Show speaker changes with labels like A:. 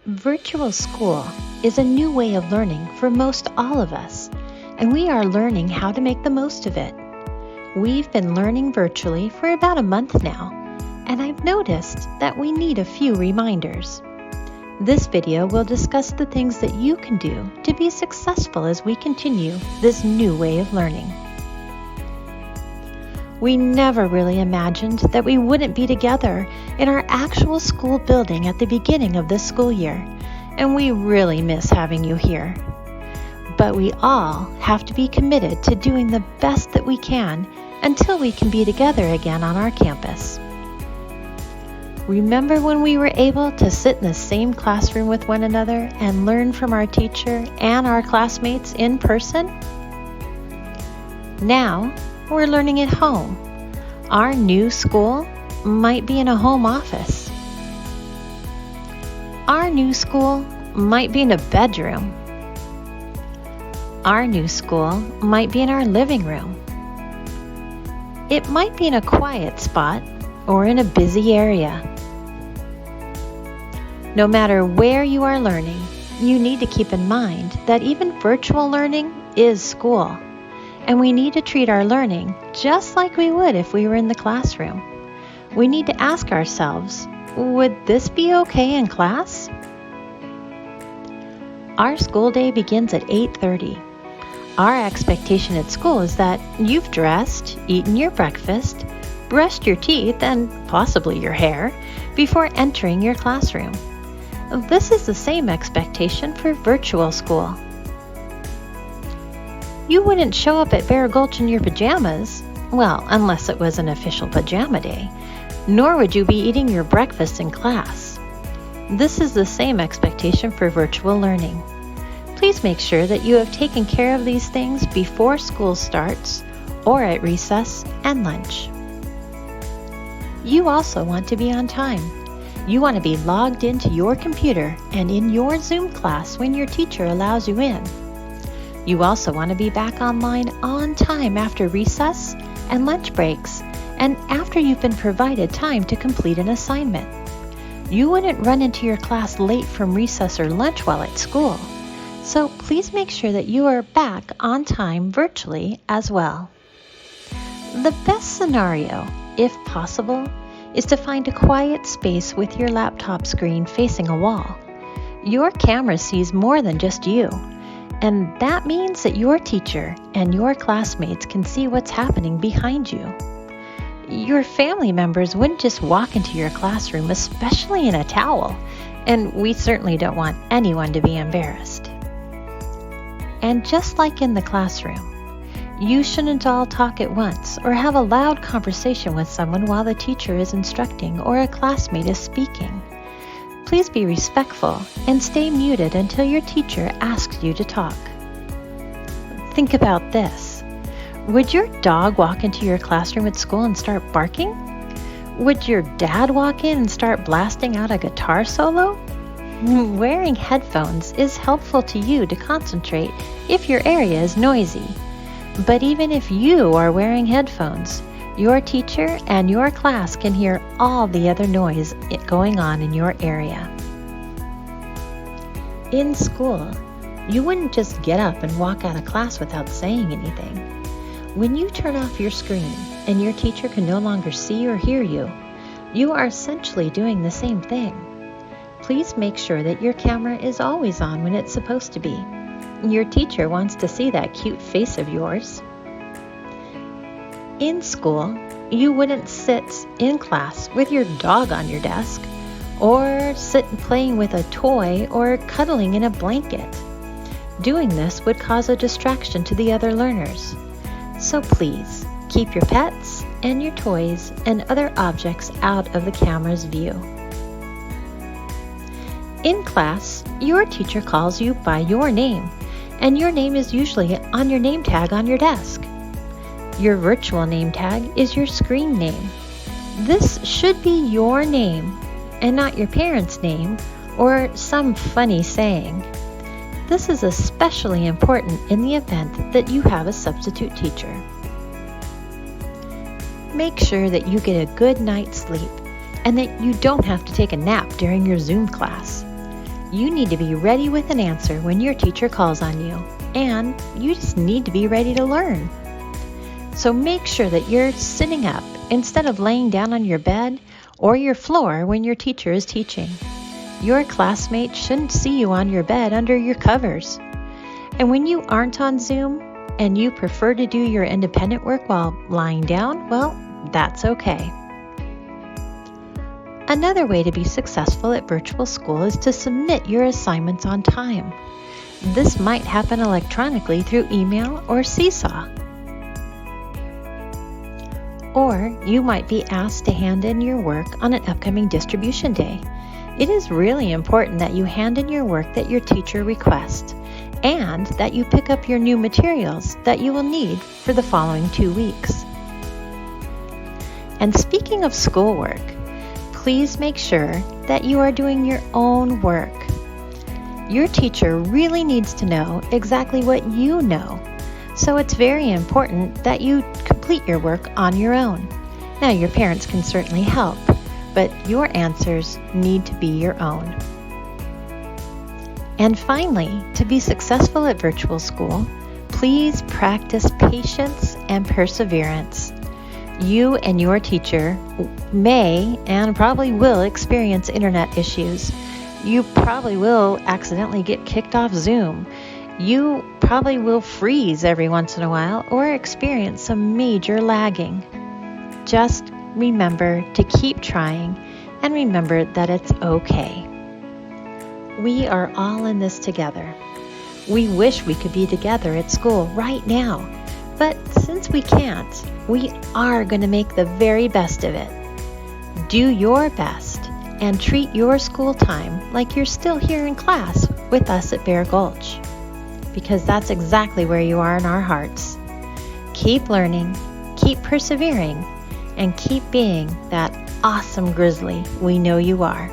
A: Virtual school is a new way of learning for most all of us, and we are learning how to make the most of it. We've been learning virtually for about a month now, and I've noticed that we need a few reminders. This video will discuss the things that you can do to be successful as we continue this new way of learning. We never really imagined that we wouldn't be together in our actual school building at the beginning of this school year, and we really miss having you here. But we all have to be committed to doing the best that we can until we can be together again on our campus. Remember when we were able to sit in the same classroom with one another and learn from our teacher and our classmates in person? Now, we're learning at home. Our new school might be in a home office. Our new school might be in a bedroom. Our new school might be in our living room. It might be in a quiet spot or in a busy area. No matter where you are learning, you need to keep in mind that even virtual learning is school. And we need to treat our learning just like we would if we were in the classroom. We need to ask ourselves, would this be okay in class? Our school day begins at 8:30. Our expectation at school is that you've dressed, eaten your breakfast, brushed your teeth and possibly your hair before entering your classroom. This is the same expectation for virtual school. You wouldn't show up at Gulch in your pajamas, well, unless it was an official pajama day, nor would you be eating your breakfast in class. This is the same expectation for virtual learning. Please make sure that you have taken care of these things before school starts or at recess and lunch. You also want to be on time. You want to be logged into your computer and in your Zoom class when your teacher allows you in. You also want to be back online on time after recess and lunch breaks and after you've been provided time to complete an assignment. You wouldn't run into your class late from recess or lunch while at school, so please make sure that you are back on time virtually as well. The best scenario, if possible, is to find a quiet space with your laptop screen facing a wall. Your camera sees more than just you. And that means that your teacher and your classmates can see what's happening behind you. Your family members wouldn't just walk into your classroom, especially in a towel, and we certainly don't want anyone to be embarrassed. And just like in the classroom, you shouldn't all talk at once or have a loud conversation with someone while the teacher is instructing or a classmate is speaking. Please be respectful and stay muted until your teacher asks you to talk. Think about this. Would your dog walk into your classroom at school and start barking? Would your dad walk in and start blasting out a guitar solo? Wearing headphones is helpful to you to concentrate if your area is noisy. But even if you are wearing headphones, your teacher and your class can hear all the other noise going on in your area. In school, you wouldn't just get up and walk out of class without saying anything. When you turn off your screen and your teacher can no longer see or hear you, you are essentially doing the same thing. Please make sure that your camera is always on when it's supposed to be. Your teacher wants to see that cute face of yours. In school, you wouldn't sit in class with your dog on your desk, or sit playing with a toy or cuddling in a blanket. Doing this would cause a distraction to the other learners. So please, keep your pets and your toys and other objects out of the camera's view. In class, your teacher calls you by your name, and your name is usually on your name tag on your desk. Your virtual name tag is your screen name. This should be your name and not your parents' name or some funny saying. This is especially important in the event that you have a substitute teacher. Make sure that you get a good night's sleep and that you don't have to take a nap during your Zoom class. You need to be ready with an answer when your teacher calls on you, and you just need to be ready to learn. So make sure that you're sitting up instead of laying down on your bed or your floor when your teacher is teaching. Your classmates shouldn't see you on your bed under your covers. And when you aren't on Zoom and you prefer to do your independent work while lying down, well, that's okay. Another way to be successful at virtual school is to submit your assignments on time. This might happen electronically through email or Seesaw. Or you might be asked to hand in your work on an upcoming distribution day. It is really important that you hand in your work that your teacher requests and that you pick up your new materials that you will need for the following 2 weeks. And speaking of schoolwork, please make sure that you are doing your own work. Your teacher really needs to know exactly what you know, so it's very important that you complete your work on your own. Now, your parents can certainly help, but your answers need to be your own. And finally, to be successful at virtual school, please practice patience and perseverance. You and your teacher may and probably will experience internet issues. You probably will accidentally get kicked off Zoom. You probably will freeze every once in a while or experience some major lagging. Just remember to keep trying and remember that it's okay. We are all in this together. We wish we could be together at school right now, but since we can't, we are going to make the very best of it. Do your best and treat your school time like you're still here in class with us at Bear Gulch, because that's exactly where you are in our hearts. Keep learning, keep persevering, and keep being that awesome Grizzly we know you are.